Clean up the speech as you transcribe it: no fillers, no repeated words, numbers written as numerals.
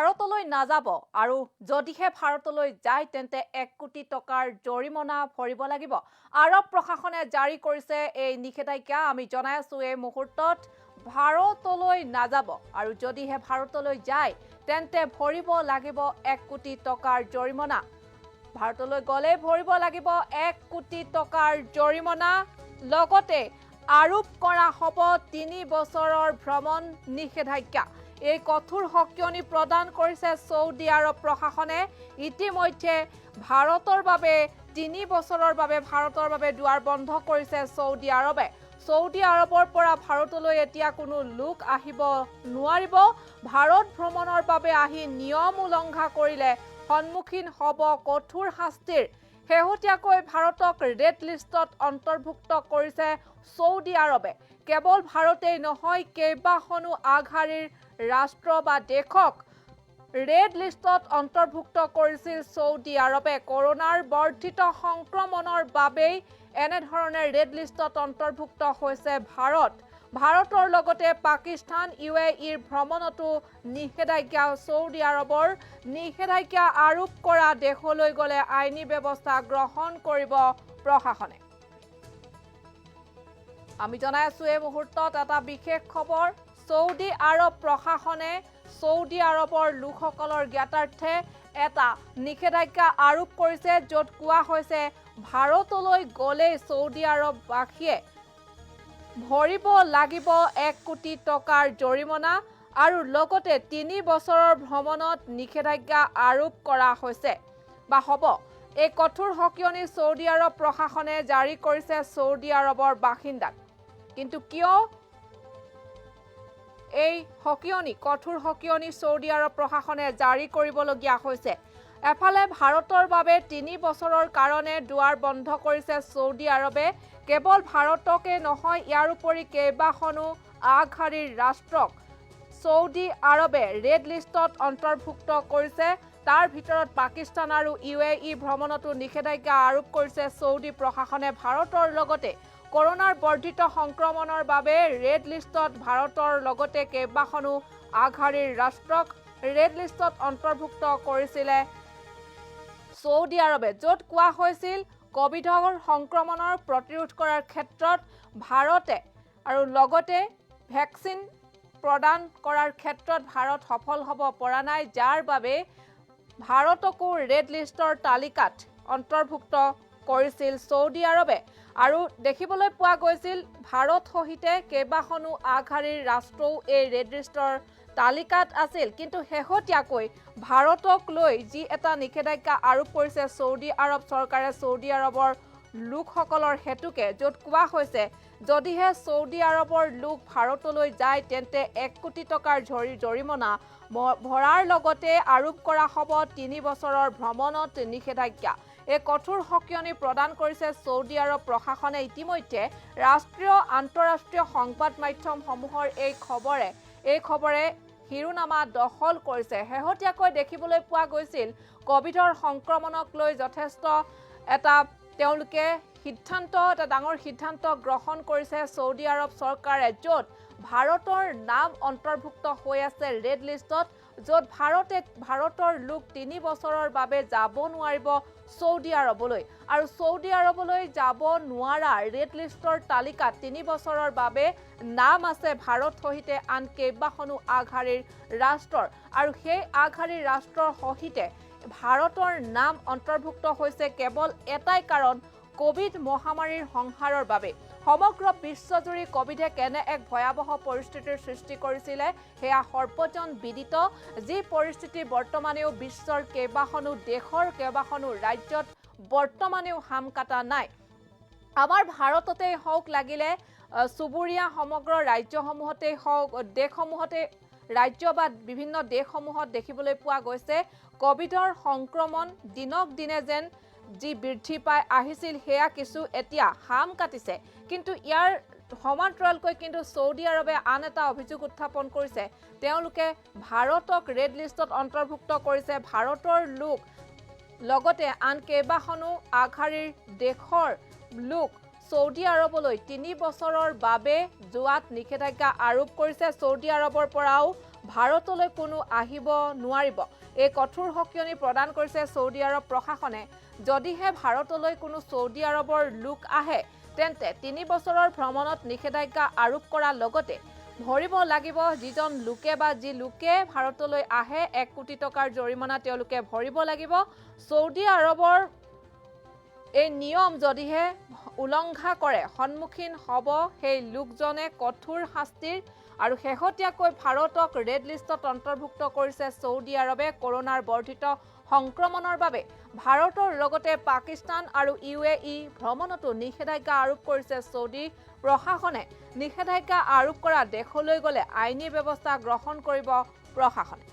ভাৰতলৈ নাযাব আৰু যদিহে ভাৰতলৈ যায় তেন্তে 1 কোটি টকাৰ জৰিমনা ভৰিব লাগিব। আৰৱ প্ৰশাসনে জাৰি কৰিছে এই নিষেধাজ্ঞা। আমি জনাই আছো এই মুহূৰ্তত ভাৰতলৈ নাযাব আৰু যদিহে ভাৰতলৈ যায় তেন্তে ভৰিব লাগিব 1 কোটি টকাৰ জৰিমনা। ভাৰতলৈ গলে ভৰিব লাগিব 1 কোটি টকাৰ জৰিমনা। লগতে আৰোপ কৰা হ'ব 3 বছৰৰ ভ্ৰমণ নিষেধাজ্ঞা। এই কঠোৰ সকিয়নি প্ৰদান কৰিছে সৌদি আৰৱ প্ৰশাসনে। ইতিমধ্যে ভাৰতৰ বাবে 3 বছৰৰ বাবে ভাৰতৰ বাবে দুৱাৰ বন্ধ কৰিছে সৌদি আৰৱে। সৌদি আৰৱৰ পৰা ভাৰতলৈ এতিয়া কোনো লোক আহিব নোৱাৰিব। ভাৰত ভ্ৰমণৰ বাবে আহি নিয়ম উলংঘা কৰিলে সন্মুখীন হ'ব কঠোৰ শাস্তিৰ। শেহতীয়াকৈ ভাৰতক ৰেড লিষ্টত অন্তৰ্ভুক্ত কৰিছে সৌদি আৰৱে। কেৱল ভাৰতেই নহয়, কেইবাখনো আগশাৰীৰ ৰাষ্ট্ৰ বা দেশক ৰেড লিষ্টত অন্তৰ্ভুক্ত কৰিছিল সৌদি আৰৱে। কৰোনাৰ বৰ্ধিত সংক্ৰমণৰ বাবেই এনেধৰণে ৰেড লিষ্টত অন্তৰ্ভুক্ত হৈছে ভাৰত। ভাৰতৰ লগতে পাকিস্তান, UAEৰ ভ্ৰমণতো নিষেধাজ্ঞা। সৌদি আৰৱৰ নিষেধাজ্ঞা আৰোপ কৰা দেশলৈ গলে আইনী ব্যৱস্থা গ্ৰহণ কৰিব প্ৰশাসনে। আমি জনাই আছো এই মুহূৰ্তত এটা বিশেষ খবৰ। সৌদি আৰৱ প্ৰশাসনে সৌদি আৰৱৰ লোকসকলৰ জ্ঞাতাৰ্থে এটা নিষেধাজ্ঞা আৰোপ কৰিছে, য'ত কোৱা হৈছে ভাৰতলৈ গলে সৌদি আৰৱবাসীয়ে ভৰিব লাগিব 1 কোটি টকাৰ জৰিমনা আৰু লগতে 3 বছৰৰ ভ্ৰমণত নিষেধাজ্ঞা আৰোপ কৰা হৈছে বা হ'ব। এই কঠোৰ সকিয়নি সৌদি আৰৱ প্ৰশাসনে জাৰি কৰিছে সৌদি আৰৱৰ বাসিন্দাক। কিন্তু কিয় এই কঠোৰ সকিয়নি সৌদি আৰৱ প্ৰশাসনে জাৰি কৰিবলগীয়া হৈছে? এফালে ভাৰতৰ বাবে 3 বছৰৰ কাৰণে দুৱাৰ বন্ধ কৰিছে সৌদি আৰৱে। কেৱল ভাৰতকে নহয়, ইয়াৰ উপৰি কেইবাখনো আগশাৰীৰ ৰাষ্ট্ৰক সৌদি আৰৱে ৰেড লিষ্টত অন্তৰ্ভুক্ত কৰিছে। তাৰ ভিতৰত পাকিস্তান আৰু UAE ভ্ৰমণতো নিষেধাজ্ঞা আৰোপ কৰিছে সৌদি প্ৰশাসনে। ভাৰতৰ লগতে কৰোনাৰ বৰ্ধিত সংক্ৰমণৰ বাবে ৰেড লিষ্টত ভাৰতৰ লগতে কেইবাখনো আগশাৰীৰ ৰাষ্ট্ৰক ৰেড লিষ্টত অন্তৰ্ভুক্ত কৰিছিলে সৌদি আৰৱে, য'ত কোৱা হৈছিল কোভিডৰ সংক্ৰমণৰ প্ৰতিৰোধ কৰাৰ ক্ষেত্ৰত ভাৰতে আৰু লগতে ভেকচিন প্ৰদান কৰাৰ ক্ষেত্ৰত ভাৰত সফল হ'ব পৰা নাই, যাৰ বাবে ভাৰতকো ৰেড লিষ্টৰ তালিকাত অন্তৰ্ভুক্ত কৰিছিল সৌদি আৰৱে। আৰু দেখিবলৈ পোৱা গৈছিল ভাৰত সহিতে কেইবাখনো আগশাৰীৰ ৰাষ্ট্ৰও এই ৰেড লিষ্টৰ তালিকাত আছিল। কিন্তু শেহতীয়াকৈ ভাৰতক লৈ যি এটা নিষেধাজ্ঞা আৰোপ কৰিছে চৌদি আৰৱ চৰকাৰে চৌদি আৰৱৰ লোকসকলৰ হেতুকে, য'ত কোৱা হৈছে যদিহে চৌদি আৰৱৰ লোক ভাৰতলৈ যায় তেন্তে 1 কোটি টকাৰ জৰিমনা ভৰাৰ লগতে আৰোপ কৰা হ'ব 3 বছৰৰ ভ্ৰমণত নিষেধাজ্ঞা। এই কঠোৰ সকিয়নি প্ৰদান কৰিছে চৌদি আৰৱ প্ৰশাসনে। ইতিমধ্যে ৰাষ্ট্ৰীয় আন্তঃৰাষ্ট্ৰীয় সংবাদ মাধ্যমসমূহৰ এই খবৰে শিৰোনামা দখল কৰিছে। শেহতীয়াকৈ দেখিবলৈ পোৱা গৈছিল কোভিডৰ সংক্ৰমণক লৈ যথেষ্ট এটা তেওঁলোকে এটা ডাঙৰ সিদ্ধান্ত গ্ৰহণ কৰিছে চৌদি আৰৱ চৰকাৰে, য'ত ভাৰতৰ নাম অন্তৰ্ভুক্ত হৈ আছে ৰেড লিষ্টত, য'ত ভাৰতৰ লোক 3 বছৰৰ বাবে যাব নোৱাৰিব চৌদি আৰৱলৈ। আৰু চৌদি আৰৱলৈ যাব নোৱাৰা ৰেড লিষ্টৰ তালিকাত 3 বছৰৰ বাবে নাম আছে ভাৰত সহিতে আন কেইবাখনো আগশাৰীৰ ৰাষ্ট্ৰৰ। আৰু সেই আগশাৰীৰ ৰাষ্ট্ৰৰ সহিতে ভাৰতৰ নাম অন্তৰ্ভুক্ত হৈছে কেৱল এটাই কাৰণ, কোভিড মহামাৰীৰ সংহাৰৰ বাবে। সমগ্ৰ বিশ্বজুৰি কোভিডে কেনে এক ভয়াৱহ পৰিস্থিতিৰ সৃষ্টি কৰিছিলে সেয়া সৰ্বজন বিদিত, যি পৰিস্থিতি বৰ্তমানেও বিশ্বৰ কেইবাখনো দেশৰ কেইবাখনো ৰাজ্যত বৰ্তমানেও হাম কাটা নাই। আমাৰ ভাৰততেই হওক, লাগিলে চুবুৰীয়া সমগ্ৰ ৰাজ্যসমূহতেই হওক, ৰাজ্য বা বিভিন্ন দেশসমূহত দেখিবলৈ পোৱা গৈছে কোভিডৰ সংক্ৰমণ দিনক দিনে যেন যি বৃদ্ধি পাই আহিছিল সেয়া কিছু এতিয়া হাম কাটিছে। কিন্তু ইয়াৰ সমান্তৰালকৈ কিন্তু চৌদি আৰৱে আন এটা অভিযোগ উত্থাপন কৰিছে। তেওঁলোকে ভাৰতক ৰেড লিষ্টত অন্তৰ্ভুক্ত কৰিছে। ভাৰতৰ লোক লগতে আন কেইবাখনো আগশাৰীৰ দেশৰ লোক চৌদি আৰৱলৈ 3 বছৰৰ বাবে যোৱাত নিষেধাজ্ঞা আৰোপ কৰিছে। চৌদি আৰৱৰ পৰাও ভাৰতলৈ কোনো আহিব নোৱাৰিব। এই কঠোৰ সকিয়নি প্ৰদান কৰিছে ছৌদি আৰৱ প্ৰশাসনে। যদিহে ভাৰতলৈ কোনো ছৌদি আৰৱৰ লোক আহে তেন্তে ৩ বছৰৰ ভ্ৰমণত নিষেধাজ্ঞা আৰোপ কৰাৰ লগতে ভৰিব লাগিব যিজন লোকে বা যি লোকে ভাৰতলৈ আহে ১ কোটি টকাৰ জৰিমনা তেওঁলোকে ভৰিব লাগিব। ছৌদি আৰৱৰ এই নিয়ম যদিহে উলংঘা কৰে সন্মুখীন হ'ব সেই লোকজনে কঠোৰ শাস্তিৰ। আৰু শেহতীয়াকৈ ভাৰতক ৰেড লিষ্টত অন্তৰ্ভুক্ত কৰিছে ছৌদি আৰৱে। কৰোনাৰ বৰ্ধিত সংক্ৰমণৰ বাবে ভাৰতৰ লগতে পাকিস্তান আৰু UAE ভ্ৰমণতো নিষেধাজ্ঞা আৰোপ কৰিছে ছৌদি প্ৰশাসনে। নিষেধাজ্ঞা আৰোপ কৰা দেশলৈ গ'লে আইনী ব্যৱস্থা গ্ৰহণ কৰিব প্ৰশাসনে।